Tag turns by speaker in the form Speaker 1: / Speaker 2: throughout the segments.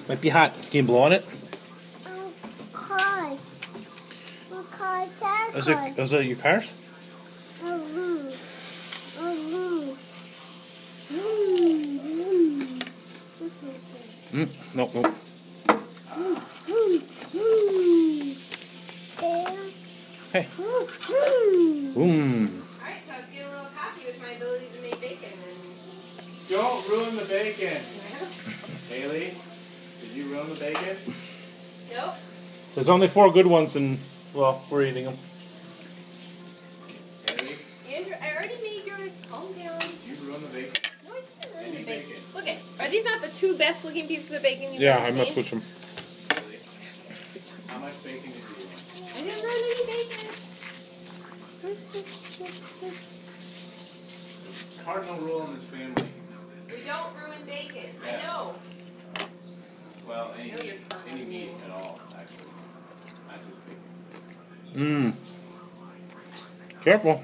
Speaker 1: Might be hot. Can you blow on it?
Speaker 2: Cars.
Speaker 1: Those are your cars? Nope. Hey.
Speaker 3: Alright, so I was getting a little coffee with my ability to make bacon.
Speaker 4: Don't ruin the bacon. Haley, did you ruin the bacon?
Speaker 3: Nope.
Speaker 1: There's only 4 good ones, and, well, we're eating them.
Speaker 4: Haley,
Speaker 3: Andrew, I already made yours. Calm down.
Speaker 4: did you ruin the bacon?
Speaker 3: No, I didn't ruin
Speaker 4: Any
Speaker 3: the bacon.
Speaker 4: bacon?
Speaker 3: Look are these not the 2 best looking pieces of bacon you've
Speaker 1: Yeah,
Speaker 3: ever
Speaker 1: I
Speaker 3: seen?
Speaker 1: must switch them.
Speaker 4: Haley, how much bacon did you ruin?
Speaker 3: I didn't ruin any bacon.
Speaker 4: Cardinal rule in this family.
Speaker 3: We don't ruin bacon.
Speaker 4: Yes.
Speaker 3: I know.
Speaker 4: Well,
Speaker 3: No, you're
Speaker 4: any meat at all, actually. Not just bacon.
Speaker 1: Careful.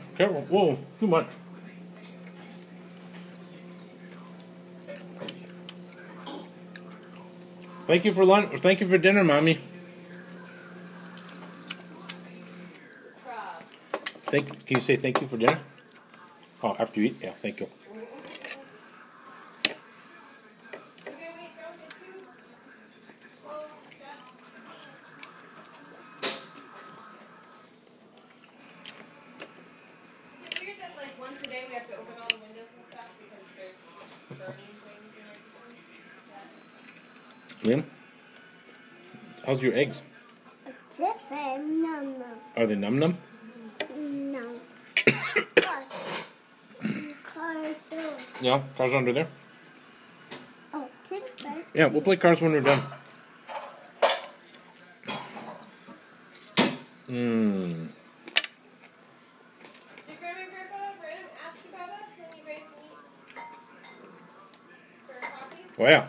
Speaker 1: Whoa, too much. Thank you for lunch. Thank you for dinner, Mommy. Can you say thank you for dinner? Oh, after you eat? Yeah, thank you.
Speaker 3: Once a day we have to open all the windows and stuff because there's burning things and everything.
Speaker 1: Liam? How's your eggs? Are they num-num?
Speaker 2: No.
Speaker 1: Yeah, cars under there?
Speaker 2: Oh,
Speaker 1: Yeah, we'll play cars when we're done.
Speaker 3: Did Grandma and Grandpa ask about us when you guys meet for coffee?
Speaker 1: Oh, yeah.